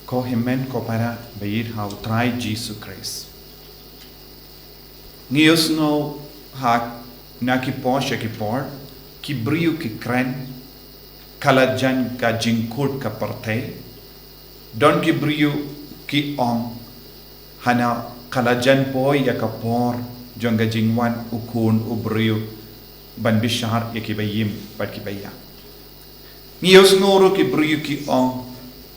ko himen ko para bayit ha utray Jesus Christ. Ngiyos no ha nakipor siya kipor, kibriyo kikren, kalajan ka jingkut ka parte, don kibriyo ki ong, hana kalajan po ya kapor, jongga jingwan ukun ubriyo, ban bishar ya kibayim pat kibaya. Ngiyos ngoro kibriyo ki ong,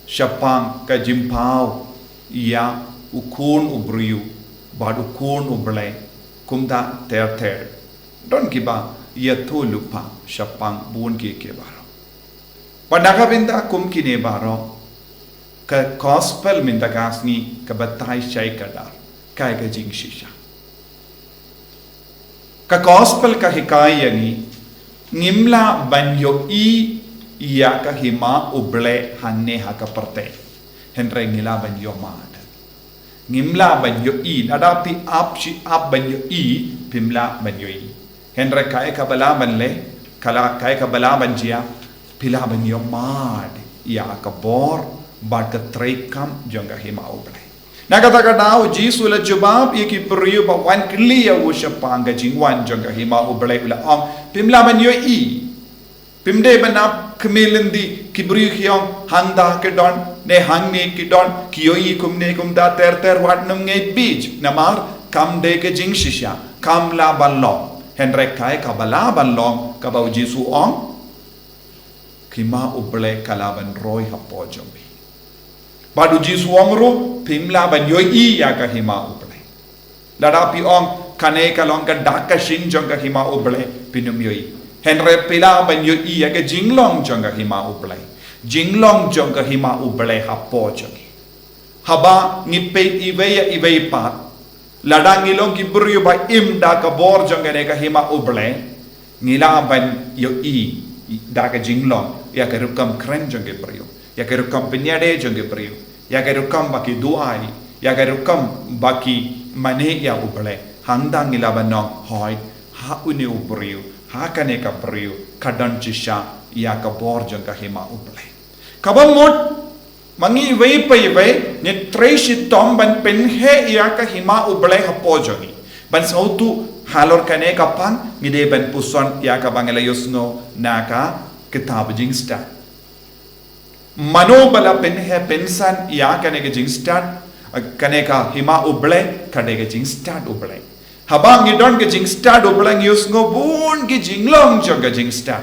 syapang ka jimpaw, ya ukun ubriyo, bad ukun ublay, kumda ter. Don kiba ia tu lupa syapang bun ki baro. Padaka binta kum kine baro ka gospel minta kasni ka batai syai kadar kai ka jing shisha. Ka gospel ka hikaya ni ngimla banyo ia ka hima uble hanne haka parte. Henry ngila banyo mad. Ngimla banyo nadapi ap banyo pimla banyo Henry kaya kabalaban le kaya kabalaban jia pila banyo mad ia ka bor bad ka trekam jonga hima uble. Nakataka daw Jesus la jubab iki periyo ba wan kliya wo syapanga jingwan jonga hima uble ula ang pimla banyo pimde banap kemelendi kibriyo hyong handa ke don ne hangni ki don kiyoi kumne kumda ter watnum ngai beach namar kam de ke jing shisha kam la balong henry kai kabala balong kabau jisu ong kima uble kalaban roy hapo jombi badu jisu ong ru pimla ban yoi ya ka hima uble ladapi ong kane kalong ka daka shin jong ka hima uble pinum yoi henry pila ban yoi ya ka jinglong jong ka hima uble jinglong jong ka hima uble hapo jongi haba ngipet iwe pat ladang ilong kibriyo ba imda ka bor jong ka hima uble ngila ban yoi da ka jinglong ya ka rukam kren jong ke briyo ya ka rukam penyade jong ke briyo ya ka rukam baki duai ya ka rukam baki mane ya uble hangda ngila ban nong hoy ha uni ubriyo ha kane ka briyo kadan chisha ya ka bor jong ka hima uble kabamot mangi wei pai wei ne treshi tom ban pen he ya ka hima uble hapo jongi ban sautu halor kane ka pang ngide ban puson ya ka bangela yusno naka kitab jingsta mano bala pen he pensan ya kane ka jingsta kane ka hima uble kade ka jingsta uble habang ngidon ka jingsta uble yusno bun ki jinglong jonga jingsta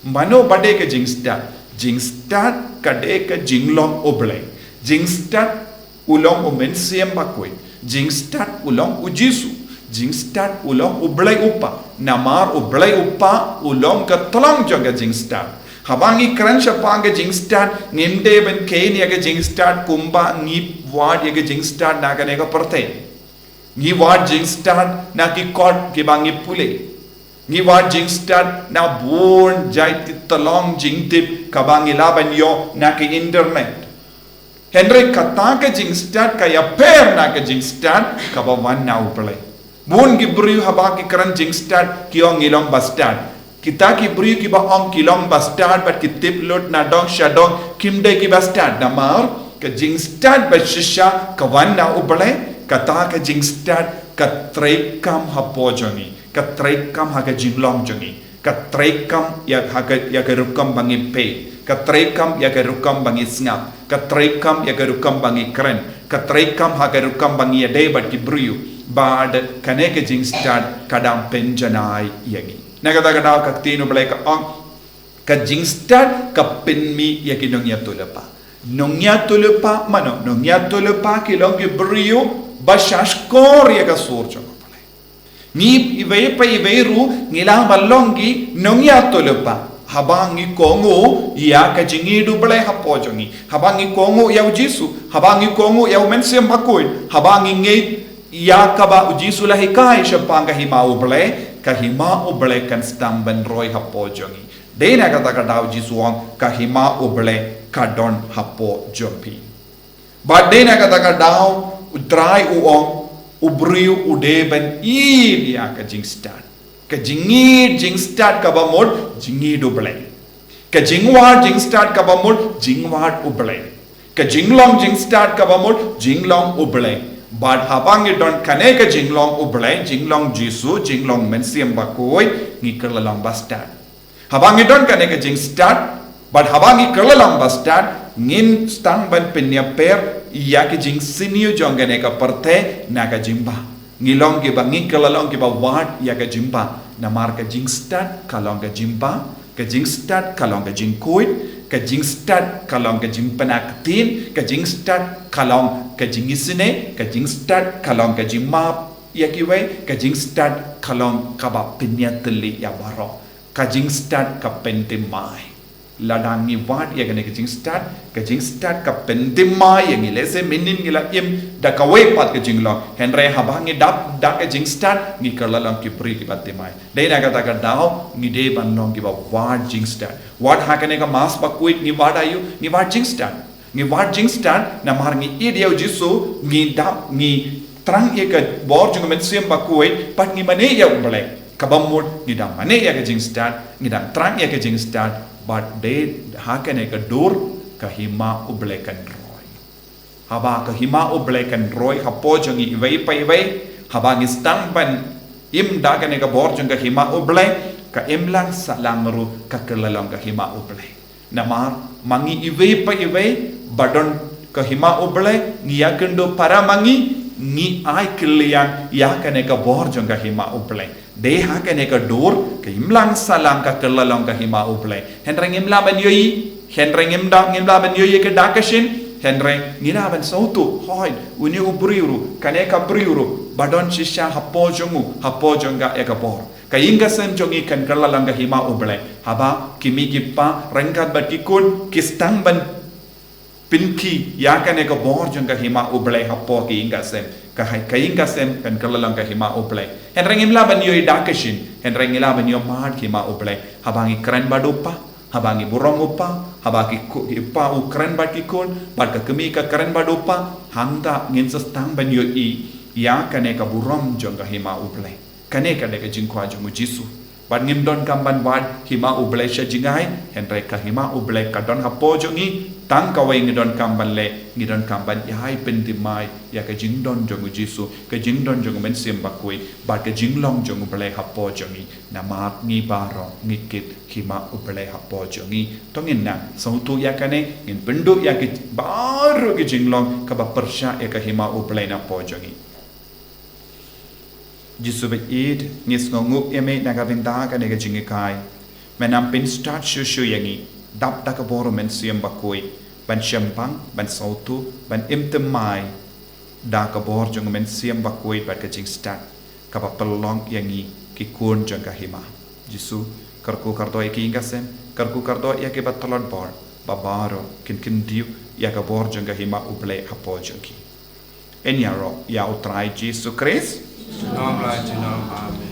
mano bade ka jingsta jingstat kade ka jinglong uble jingstat ulong umensiam bakwe jingstat ulong ujisu jingstat ulong uble upa namar uble upa ulong ka tolong jonga jingstat habangi kransha panga jingstat ngimde ben keni aga jingstat kumba ngip wad aga jingstat naga nega perte ngi wad jingstat na ki kod ki bangi pule ngi wad jingstat na born jai talong jingtip kabang ilaban yo na ki internet henry kataka jingstat kaya per na ka jingstat kabawan na uple bun ki briu haba ki kran jingstat ki ong ilong bastad kita ki briu ki ba ong kilong bastad but ki tip lot na dong shadong kimde ki bastad namar ka jingstat ba shisha kawan na uple kataka jingstat ka trekam hapojoni ka trekam haga jinglong jongi ka trekam ya rukam bangi pe ka trekam ya rukam bangi snap ka trekam ya rukam bangi kren ka trekam haga rukam bangi ade bat ki briu bad kane ke jingstat kadam penjanai yagi nagada kada ka tino blai ka ong ka jingstat ka penmi yagi nongya tulepa mano nongya tulepa ki long ki briu bashashkor ya ka surjo ni iwe pa iwe ru ngila balongi nongya tolupa habangi kongo ya ka jingidu bale hapo jongi habangi kongo ya ujisu habangi kongo ya umense makoy habangi ngai ya ka ba ujisu la hikai shapanga hima uble ka hima uble kan stamban roy hapo jongi dena kata ka daw jisuang ka hima uble ka don hapo jompi ba dena kata ka daw utrai uong ubriu udeben ya ka jingstat ka jingstat ka bamod jingi doble ka jingwad jingstat ka bamod jingwad uble ka jinglong jing start ka bamul jinglong uble bad habang idon kane ka jinglong uble jinglong jisu jinglong mensiam bakoi ngi kerlalang bastard habang idon kane ka jing start bad habang i kerlalang bastard ngin stang ban penya per ya ki jing siniu jongane ka parte na ka jimba ngilong ki ba ngi kerlalang ki ba wat ya ka jimba na mar ka jing start kalong ka jimba ka jing start kalong ka jing koi ka jing start kalong ka jing panaktin ka jing start kalong ka jing isine ka jing start kalong ka jing map ya kiwe ka jing start kalong ka ba pinyatli ya baro ka jing start ka pentimai ladang ni wat ya ka jing start ka pentimai yang ilese minin ngila im da ka we pat ka jing lo henre habangi dap da ka jing start ni kerlalang ki pri ki batimai dei na kata ka dao ni de ban long ki ba wat jing start wat hakane ka mas ba kuit ni wat ayu ni wat jing start na mar ni idiau jisu ni dap ni trang ye ka bor jung men siem ba kuit pat ni mane ya uble kabamut ni dam mane ya ka jing start ni dam trang ya ka jing start but de hakane ka dur ka hima uble kan roy haba ka hima uble kan roy hapo jung i vei pai vei haba ni stang ban im da ka ne ka bor jung ka hima uble ka imlang salang ru ka kelalang ka hima uble namar mangi iwe pa iwe badon ka hima uble ngia kendo para mangi ni ai kilian ya kane ka bor jong ka hima uble de ha kane ka dur ka imlang salang ka kelalang ka hima uble henreng imla ban yoi henreng imla ban yoi ka dakashin henreng ngira ban sautu hoy uni ubriuru kane ka briuru badon shisha hapo jonga e ka bor kainga sen jongi kan kerlalang ka hima uble haba kimi gipa rengkat batikun kistang ban pinki ya kan ka bor jong ka hima uble hapo ki inga sem kainga sem kan kerlalang ka hima uble henreng imla ban yoi dakashin henreng ila ban yo mad hima uble habangi keren badupa habangi burong upa habaki ipa u keren batikun bad ka kemi ka keren badupa hangda ngin sestang ban yoi ya kan ka burong jong ka hima uble kane ka de ka jingkwa jungu jisu ban ngim don kamban wad hima uble sha jingai henre ka hima uble ka don hapo jongi tang ka wei ngidon kamban le ngidon kamban yai pentimai ya ka jingdon jongu jisu ka jingdon jongu men sim bakui ba ka jinglong jongu ble hapo jongi na mat ni baro ngikit hima uble hapo jongi tongin na sautu ya kane ngin pendu ya ki baru ki jinglong ka ba persha ya ka hima uble na po jongi jisu be id ngis ngonguk yame na ka vinda ka ne ka jingikai menam pin start shushu yangi dap da ka boro men siam bakoi ban champang ban sautu ban imtemai da ka bor jong men siam bakoi bat ka jing start ka ba pelong yangi ki kun jong ka hima jisu karku kardo ki ingasem karku kardo ya ke batalon bor babaro kin diu ya ka bor jong ka hima uble hapo jongi enyaro ya utrai jisu Christ Shalom, Amen.